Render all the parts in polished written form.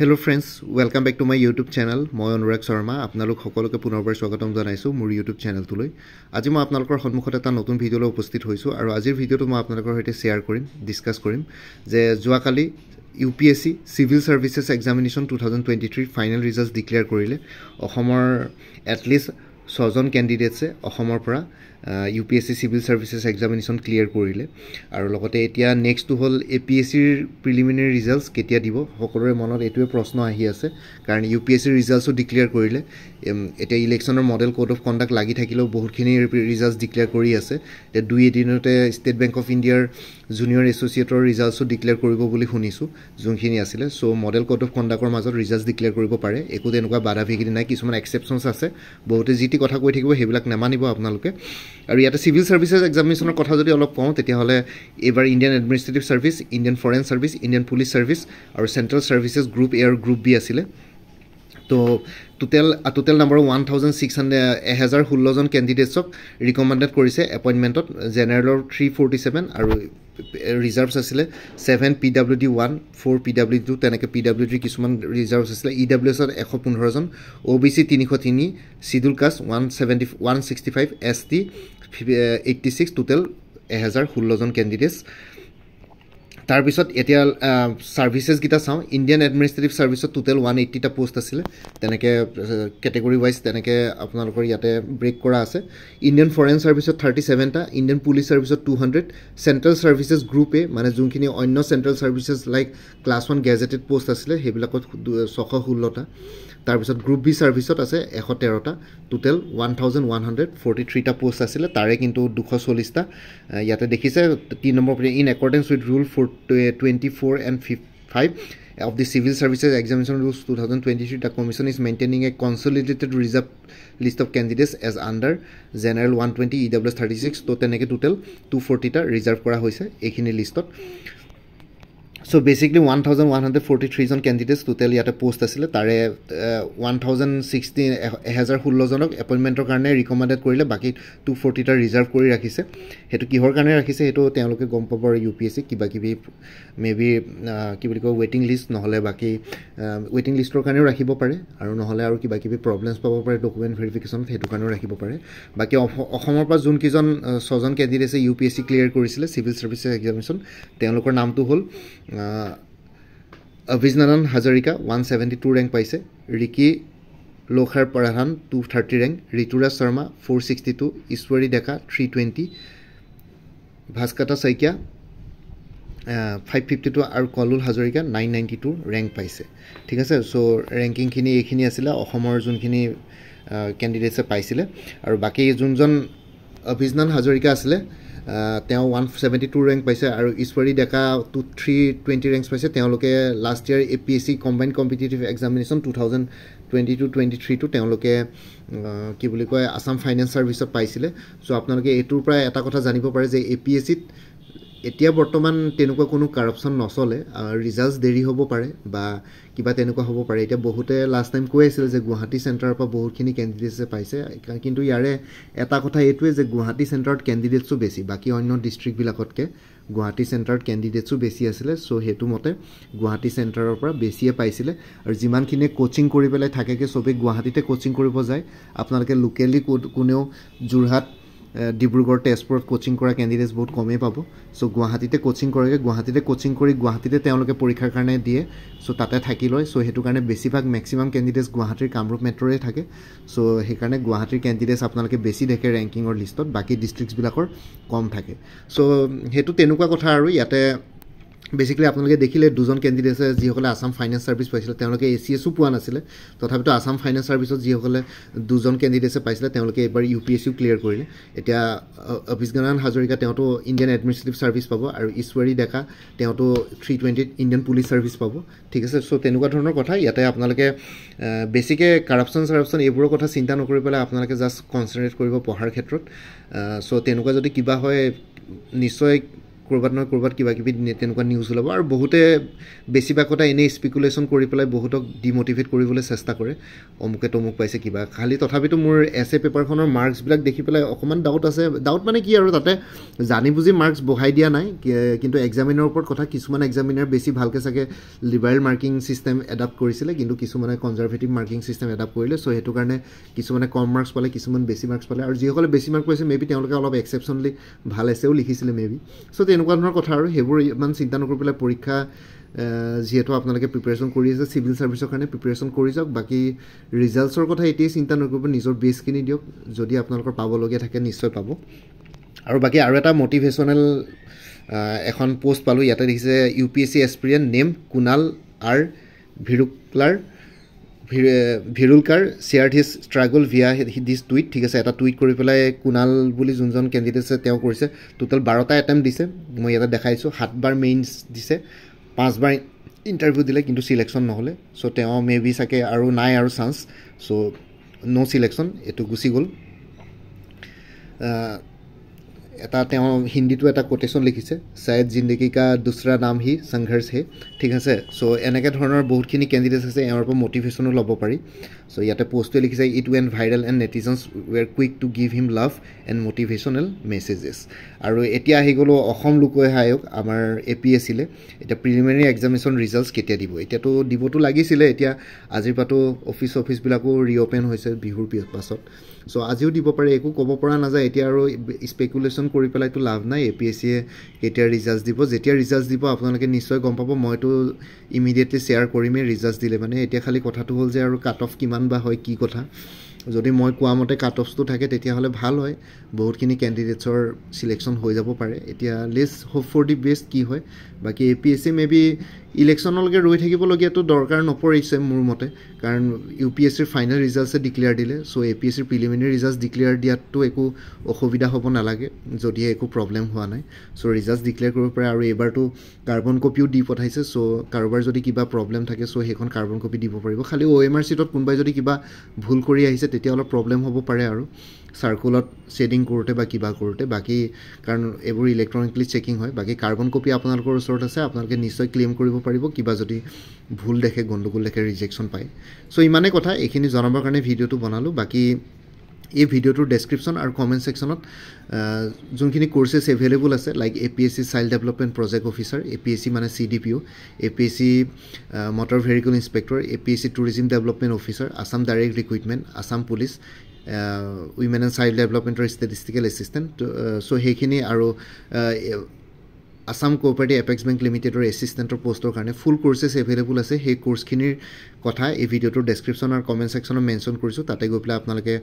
Hello friends, welcome back to my YouTube channel. মই অনুৰাগ শৰ্মা আপোনালোক সকলোকে পুনৰবাৰ স্বাগতম জনাইছো মোৰ YouTube চেনেলটোলৈ। আজি মই আপোনালোকৰ সন্মুখত এটা নতুন ভিডিঅ'লৈ উপস্থিত হৈছো আৰু আজিৰ ভিডিঅ'টো মই আপোনালোকৰ সৈতে শেয়াৰ কৰিম, ডিসকাস কৰিম যে যোৱাকালি UPSC Civil Services Examination 2023 final results declared কৰিলে। অসমৰ এটলিষ্ট 6 জন ক্যান্ডিডেটছে অসমৰ পৰা UPSC Civil Services Examination clear কৰিলে আৰু লগতে এতিয়া নেক্সট টু হল APSC ৰ প্ৰিলিমিনাৰী ৰিজাল্টস কেতিয়া দিব সকলোৰে মনত এটোৱে প্ৰশ্ন আহি আছে কাৰণ UPSC ৰিজাল্টসও ডিক্লেয়াৰ কৰিলে এটা ইলেকশনৰ মডেল কোড অফ কন্ডাক্ট লাগি থাকিলেও বহুতখিনি ৰিজাল্টস ডিক্লেয়াৰ কৰি আছে তে দুই এদিনতে ষ্টেট বেংক অফ ইণ্ডিয়াৰ জুনিয়ৰ এছ'চিয়েটৰ ৰিজাল্টসও ডিক্লেয়াৰ কৰিব বুলি শুনিছো যোনখিনি আছিল so model code of conductor মাজত ৰিজাল্টস ডিক্লেয়াৰ কৰিব পাৰে একো তেনেকুৱা বাধা বিঘিনি নাই কিছুমান এক্সেপচনছ আছে বহুতে জিটি কথা কৈ থাকিব হেবিলাক নামানিব আপোনালোকে আৰু ইয়াতে সিভিল সাৰ্ভিসেছ এক্সামিনেশনৰ কথা যদি অলপ কওঁ তেতিয়া হলে এবাৰ Indian administrative service Indian foreign service Indian police service আৰু সেন্ট্ৰেল সাৰ্ভিসেছ গ্ৰুপ এ আৰু গ্ৰুপ বি আছিল তো টোটেল নাম্বাৰ 1616 জন ক্যান্ডিডেটছক ৰিকমেন্ডেড কৰিছে এপইন্টমেন্টত জেনাৰেলৰ 347 আৰু ৰিজাৰ্ভছ আছিল 7 PWD 1 4 PWD 2 তেনেকে PWD কিছুমান ৰিজাৰ্ভছ আছিল EWS 115 জন OBC 303 schedule caste 165 ST 86 total 1016 জন ক্যান্ডিডেটছ তাৰ পিছত এতিয়া সাৰ্ভিসেছ গিটা চাও ইণ্ডিয়ান এডমিনিষ্ট্ৰেটিভ সাৰ্ভিসত টোটেল 180 টা পোষ্ট আছিল তেনেকে ক্যাটেগৰি ওয়াইজ তেনেকে আপোনালোকৰ ইয়াতে ব্ৰেক কৰা আছে ইণ্ডিয়ান ফৰেন সাৰ্ভিসত 37 টা ইণ্ডিয়ান পুলিশ সাৰ্ভিসত 200 সেন্ট্ৰেল সাৰ্ভিসেছ গ্ৰুপ এ মানে যোনখিনি অন্য central services like class 1 gazetted post আছিল হেবিলাকত 616 টা তাৰ পিছত গ্ৰুপ বি সাৰ্ভিসত আছে 113 টা টোটেল 1143 টা পোষ্ট আছিল তাৰে কিন্তু 240 টা ইয়াতে দেখিছে 3 number in accordance with rule 24 and 5 of the Civil Services Examination Rules 2023, the Commission is maintaining a consolidated reserve list of candidates as under General 120 EWS 36 to teneke total 240 ta reserve kora hoise ekhini listot so basically 1143 John candidates total ইয়াতে post আছিল তাৰে 1016 জনক এপইন্টমেন্টৰ কাৰণে ৰিকমেন্ডেড কৰিলে বাকি 240 টা reserve কৰি ৰাখিছে হেতু কিহৰ কাৰণে ৰাখিছে হেতু তেওঁলোকে গম পাব UPSC কিবা কিবি মেবি কি বুলি কয় ৱেটিং লিষ্ট নহলে বাকি ৱেটিং লিষ্টৰ কাৰণেও ৰাখিব পাৰে আৰু নহলে আৰু কিবা কিবি প্ৰবলেমছ পাব পাৰে ডকুমেন্ট ভেৰিফিকেশনত হেতু কাৰণেও ৰাখিব পাৰে বাকি অসমৰ পৰা যোন কিজন 6 জন ক্যান্ডিডেটছে UPSC ক্লিয়াৰ কৰিছিল সিভিল সাৰ্ভিসেছ এক্সামিনেশন তেওঁলোকৰ নামটো হ'ল অভিজনন হাজৰিকা 172 ৰেংক পাইছে ৰিকি লোখাৰ প্ৰধান 230 ৰেংক ঋতুৰাজ শৰ্মা 462 ঈশ্বৰী ডেকা 320 ভাস্কতা শইকীয়া 552 আৰু কলুল হাজৰিকা 992 ৰেংক পাইছে ঠিক আছে সো ৰেংকিং খিনি এখিনি আছিল অসমৰ যোনখিনি ক্যান্ডিডেটছে পাইছিলে আৰু বাকি যোনজন অভিজনন হাজৰিকা আছিল তেওঁ 172 ৰেংক পাইছে আৰু ঈশ্বৰী ডেকা 320 ৰেংক পাইছে তেওঁলোকে লাষ্ট ইয়াৰ APSC কম্বাইন্ড কম্পিটিটিভ এক্সামিনেশন 2022-23 টু তেওঁলোকে কি বুলি কয় আসাম ফাইনেন্স সাৰ্ভিসত পাইছিলে সো আপোনালোকে এটোৰ প্ৰায় এটা কথা জানিব পাৰে যে APSC এতিয়া বৰ্তমান তেনেকুৱা কোনো কৰাপশন নচলে ৰিজাল্টস দেৰি হ'ব পাৰে বা কিবা তেনেকুৱা হ'ব পাৰে এতিয়া বহুতে লাষ্ট টাইম কৈ আছিল যে গুৱাহাটী চেণ্টাৰৰ পৰা বহুতখিনি ক্যান্ডিডেটছে পাইছে কিন্তু ইয়াৰে এটা কথা এটোৱে যে গুৱাহাটী চেণ্টাৰত ক্যান্ডিডেটসও বেছি বাকি অন্য ডিস্ট্ৰিক্ট বিলাকতকে গুৱাহাটী চেণ্টাৰত ক্যান্ডিডেটসও বেছি আছিল সো হেতু মতে গুৱাহাটী চেণ্টাৰৰ পৰা বেছিয়ে পাইছিলে আৰু যিমানখিনি কোচিং কৰি পেলাই থাকেকে সবে গুৱাহাটীতে কোচিং কৰিব যায় আপোনালোকে লোকেলি কোনেও জুৰহাট ডিব্ৰুগড় তেজপুৰত কোচিং কৰা ক্যান্ডিডেটস বহুত কমে পাব সো গুৱাহাটীতে কোচিং কৰেগে গুৱাহাটীতে কোচিং কৰি গুৱাহাটীতে তেওঁলোকে পৰীক্ষাৰ কাৰণে দিয়ে সো তাতে থাকি লয় সো হেতু কাৰণে বেছিভাগ ম্যাক্সিমাম ক্যান্ডিডেটস গুৱাহাটীৰ কামৰূপ মেট্ৰৰে থাকে সো হে কাৰণে গুৱাহাটীৰ ক্যান্ডিডেটস আপোনালোকে বেছি দেখে ৰেংকিংৰ লিষ্টত বাকি ডিস্ট্ৰিক্টস বিলাকৰ কম থাকে সো হেতু তেনেকুৱা কথা আৰু ইয়াতে বেসিক্যালি আপোনালোকে দেখিলে দুজন ক্যান্ডিডেটছে যিসকলে আসাম ফাইনেন্স সাৰ্ভিস পাইছিল তেওঁলোকে ACSও পোৱা নাছিল তথাপিতো আসাম ফাইনেন্স সাৰ্ভিসত যিসকলে দুজন ক্যান্ডিডেটছে পাইছিল তেওঁলোকে এবাৰ UPSCও ক্লিয়াৰ কৰিলে এতিয়া অভিজনন হাজৰিকা তেওঁটো ইণ্ডিয়ান এডমিনিষ্ট্ৰেটিভ সাৰ্ভিস পাব আৰু ঈশ্বৰী ডেকা তেওঁটো 320 ইণ্ডিয়ান পুলিশ সাৰ্ভিস পাব ঠিক আছে সো তেনেকুৱা ধৰণৰ কথা ইয়াতে আপোনালোকে বেসিকে কৰাপশন এইবোৰৰ কথা চিন্তা নকৰি পেলাই আপোনালোকে জাস্ট কনসেন্ট্ৰেট কৰিব পঢ়াৰ ক্ষেত্ৰত সো তেনেকুৱা যদি কিবা হয় নিশ্চয় ক'ৰবাত নহয় ক'ৰবাত কিবা কিবি তেনেকুৱা নিউজ ওলাব আৰু বহুতে বেছিভাগ কথা এনেই স্পেকুলেশ্যন কৰি পেলাই বহুতক ডিম'টিভেট কৰিবলৈ চেষ্টা কৰে অমুকে তমুক পাইছে কিবা খালি তথাপিতো মোৰ এছে পেপাৰখনৰ মাৰ্কছবিলাক দেখি পেলাই অকণমান ডাউট আছে ডাউট মানে কি আৰু তাতে জানি বুজি মাৰ্কছ বঢ়াই দিয়া নাই কিন্তু এক্সামিনাৰৰ ওপৰত কথা কিছুমান এক্সামিনাৰ বেছি ভালকৈ চাগে লিবাৰেল মাৰ্কিং ছিষ্টেম এডাপ্ট কৰিছিলে কিন্তু কিছুমানে কনজাৰ্ভেটিভ মাৰ্কিং ছিষ্টেম এডাপ্ট কৰিলে চ' সেইটো কাৰণে কিছুমানে কম মাৰ্কছ পালে কিছুমান বেছি মাৰ্কছ পালে আৰু যিসকলে বেছি মাৰ্ক পাইছে মেবি তেওঁলোকে অলপ এক্সেপশ্যনলি ভাল এছেও লিখিছিলে মেবি চ' তেনেকুৱা ধৰণৰ কথা আৰু সেইবোৰ ইমান চিন্তা নকৰি পেলাই পৰীক্ষা যিহেতু আপোনালোকে প্ৰিপেৰেশ্যন কৰি আছে চিভিল ছাৰ্ভিচৰ কাৰণে প্ৰিপেৰেশ্যন কৰি যাওক বাকী ৰিজাল্টছৰ কথা এতিয়াই চিন্তা নকৰিব নিজৰ বেষ্টখিনি দিয়ক যদি আপোনালোকৰ পাবলগীয়া থাকে নিশ্চয় পাব আৰু বাকী আৰু এটা মটিভেশ্যনেল এখন পোষ্ট পালোঁ ইয়াতে দেখিছে UPSC aspirant name Kunal R Virulkar shared his struggle via this tweet ঠিক আছে এটা টুইট কৰি পেলাই কুণাল বুলি যোনজন কেণ্ডিডেট আছে তেওঁ কৰিছে টোটেল 12টা এটেম্প দিছে মই ইয়াতে দেখাইছোঁ 7বাৰ মেইনছ দিছে 5বাৰ ইণ্টাৰভিউ দিলে কিন্তু চিলেকশ্যন নহ'লে চ' তেওঁ মেবি চাগে আৰু নাই আৰু চান্স চ' ন' চিলেকশ্যন এইটো গুচি গ'ল এটা তেওঁ হিন্দীটো এটা কোটেশ্যন লিখিছে শায়দ জিন্দগী কা দুসৰা নাম হি সংঘৰ্ষ হে ঠিক আছে চ' এনেকৈ ধৰণৰ বহুতখিনি কেণ্ডিডেটছ আছে এওঁৰ পৰা মটিভেশ্যনো ল'ব পাৰি চ' ইয়াতে পোষ্টটোৱে লিখিছে it went viral and netizens were quick to give him love and motivational messages আৰু এতিয়া আহি গ'লোঁ অসম লোক সেৱা আয়োগ আমাৰ APSCলৈ এতিয়া প্ৰিলিমিনাৰী এক্সামিনেশ্যন ৰিজাল্টছ কেতিয়া দিব এতিয়াতো দিবতো লাগিছিলে এতিয়া আজিৰ পৰাতো অফিচবিলাকো ৰিঅ'পেন হৈছে বিহুৰ পাছত চ' আজিও দিব পাৰে একো ক'ব পৰা নাযায় এতিয়া আৰু স্পেকুলেশ্যন কৰি পেলাইতো লাভ নাই APSCয়ে কেতিয়া ৰিজাল্টছ দিব যেতিয়া ৰিজাল্টছ দিব আপোনালোকে নিশ্চয় গম পাব মইতো ইমিডিয়েটলি শ্বেয়াৰ কৰিমেই ৰিজাল্টছ দিলে মানে এতিয়া খালি কথাটো হ'ল যে আৰু কাট অফ কিমান বা হয় কি কথা যদি মই কোৱা মতে কাট অফটো থাকে তেতিয়াহ'লে ভাল হয় বহুতখিনি কেণ্ডিডেটছৰ চিলেকশ্যন হৈ যাব পাৰে এতিয়া let's hope for the best কি হয় বাকী APSC মেবি ইলেকশ্যনলৈকে ৰৈ থাকিবলগীয়াটো দৰকাৰ নপৰিছে মোৰ মতে কাৰণ UPSCৰ ফাইনেল ৰিজাল্টছে ডিক্লেয়াৰ দিলে চ' APSCৰ প্ৰিলিমিনাৰী ৰিজাল্টছ ডিক্লেয়াৰ দিয়াততো একো অসুবিধা হ'ব নালাগে যদিহে একো প্ৰব্লেম হোৱা নাই চ' ৰিজাল্টছ ডিক্লেয়াৰ কৰিব পাৰে আৰু এইবাৰতো কাৰ্বন কপিও দি পঠাইছে চ' কাৰোবাৰ যদি কিবা প্ৰব্লেম থাকে চ' সেইখন কাৰ্বন কপি দিব পাৰিব খালি OMR চিটত কোনোবাই যদি কিবা ভুল কৰি আহিছে তেতিয়া অলপ প্ৰব্লেম হ'ব পাৰে আৰু চাৰ্কুলত শ্বেডিং কৰোঁতে বা কিবা কৰোঁতে বাকী কাৰণ এইবোৰ ইলেক্ট্ৰনিকলি চেকিং হয় বাকী কাৰ্বন কপি আপোনালোকৰ ওচৰত আছে আপোনালোকে নিশ্চয় ক্লেইম কৰিব পাৰিব কিবা যদি ভুল দেখে গণ্ডগোল দেখে ৰিজেকশ্যন পায় চ' ইমানেই কথা এইখিনি জনাবৰ কাৰণে ভিডিঅ'টো বনালোঁ বাকী এই ভিডিঅ'টোৰ ডেছক্ৰিপশ্যন আৰু কমেণ্ট ছেকশ্যনত যোনখিনি কোৰ্চেছ এভেইলেবল আছে like APSC child development project officer APSC মানে CDPO APSC motor vehicle inspector APSC tourism development officer Assam direct recruitment Assam police women and child ডেভেলপমেণ্টৰ ষ্টেটিষ্টিকেল এছিষ্টেণ্ট চ' সেইখিনি আৰু আছাম কোঅপাৰেটিভ এপেক্স বেংক লিমিটেডৰ এছিষ্টেণ্টৰ পষ্টৰ কাৰণে ফুল কোৰ্চেছ available আছে সেই কোৰ্চখিনিৰ কথা এই ভিডিঅ'টোৰ ডেছক্ৰিপশ্যন আৰু কমেণ্ট ছেকশ্যনত মেনশ্যন কৰিছোঁ তাতে গৈ পেলাই আপোনালোকে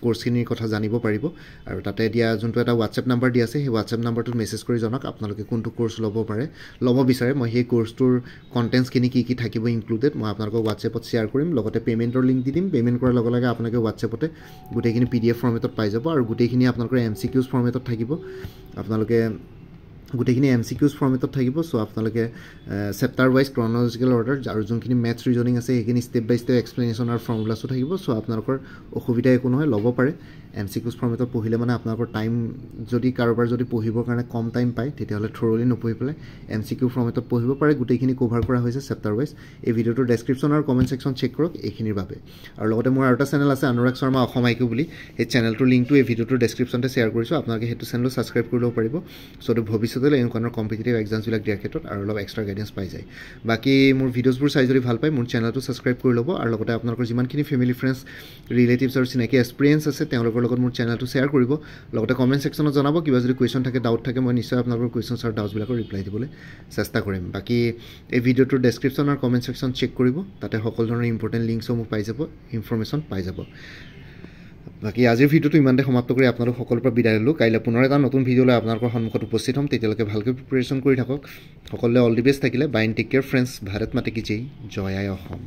কোৰ্চখিনিৰ কথা জানিব পাৰিব আৰু তাতে দিয়া যোনটো এটা হোৱাটছএপ নাম্বাৰ দিয়া আছে সেই হোৱাটছএপ নাম্বাৰটোত মেছেজ কৰি জনাওক আপোনালোকে কোনটো কোৰ্চ ল'ব বিচাৰে মই সেই কোৰ্চটোৰ কণ্টেণ্টছখিনি কি থাকিব ইনক্লুডেড মই আপোনালোকক হোৱাটছএপত শ্বেয়াৰ কৰিম লগতে পে'মেণ্টৰ লিংক দি দিম পে'মেণ্ট কৰাৰ লগে লগে আপোনালোকে হোৱাটছএপতে গোটেইখিনি PDF ফৰ্মেটত পাই যাব আৰু গোটেইখিনি আপোনালোকৰ MCQs ফৰ্মেটত থাকিব আপোনালোকে গোটেইখিনি MCQs ফৰ্মেটত থাকিব চ' আপোনালোকে চেপ্টাৰ ৱাইজ ক্ৰনলজিকেল অৰ্ডাৰ আৰু যোনখিনি মেথছ ৰিজনিং আছে সেইখিনি ষ্টেপ বাই ষ্টেপ এক্সপ্লেনেশ্যন আৰু ফৰ্মুলাছো থাকিব চ' আপোনালোকৰ অসুবিধা একো নহয় ল'ব পাৰে MCQs ফৰ্মেটত পঢ়িলে মানে আপোনালোকৰ টাইম যদি কাৰোবাৰ যদি পঢ়িবৰ কাৰণে কম টাইম পায় তেতিয়াহ'লে থৰলি নপঢ়ি পেলাই MCQ ফৰ্মেটত পঢ়িব পাৰে গোটেইখিনি কভাৰ কৰা হৈছে চেপ্টাৰ ৱাইজ এই ভিডিঅ'টোৰ ডেছক্ৰিপশ্যন আৰু কমেণ্ট ছেকশ্যন চেক কৰক এইখিনিৰ বাবে আৰু লগতে মোৰ আৰু এটা চেনেল আছে অনুৰাগ শৰ্মা অসম IQ বুলি সেই চেনেলটোৰ লিংকটো এই ভিডিঅ'টোৰ ডেছক্ৰিপশ্যনতে শ্বেয়াৰ কৰিছোঁ আপোনালোকে সেইটো চেনেলো ছাবস্ক্ৰাইব কৰি ল'ব পাৰিব চ' ভৱিষ্যতলৈ এনেকুৱা কম্পিটিটিভ এক্সামছবিলাক দিয়াৰ ক্ষেত্ৰত আৰু অলপ এক্সট্ৰা গাইডেঞ্চ পাই যায় বাকী মোৰ ভিডিঅ'ছবোৰ চাই যদি ভাল পায় মোৰ চেনেলটো ছাবস্ক্ৰাইব কৰি ল'ব আৰু লগতে আপোনালোকৰ যিমানখিনি ফেমিলি ফ্ৰেণ্ডছ ৰিলেটিভছ আৰু চিনাকি এক্সপিৰিয়েঞ্চ আছে তেওঁলোকৰ লগত মোৰ চেনেলটো শ্বেয়াৰ কৰিব লগতে কমেণ্ট ছেকশ্যনত জনাব কিবা যদি কুৱেশ্যন থাকে ডাউট থাকে মই নিশ্চয় আপোনালোকৰ কুৱেশ্যনছ আৰু ডাউটছবিলাকৰ ৰিপ্লাই দিবলৈ চেষ্টা কৰিম বাকী এই ভিডিঅ'টোৰ ডেছক্ৰিপশ্যন আৰু কমেণ্ট ছেকশ্যন চেক কৰিব তাতে সকলো ধৰণৰ ইম্পৰ্টেণ্ট লিংকছসমূহ পাই যাব ইনফৰ্মেশ্যন পাই যাব বাকী আজিৰ ভিডিঅ'টো ইমানতে সমাপ্ত কৰি আপোনালোক সকলোৰ পৰা বিদায় ল'লোঁ কাইলৈ পুনৰ এটা নতুন ভিডিঅ' লৈ আপোনালোকৰ সন্মুখত উপস্থিত হ'ম তেতিয়ালৈকে ভালকৈ প্ৰিপেৰেশ্যন কৰি থাকক সকলোৱে অল দি বেষ্ট থাকিলে bye and take care friends Bharat Mata কি জয় জয় আই অসম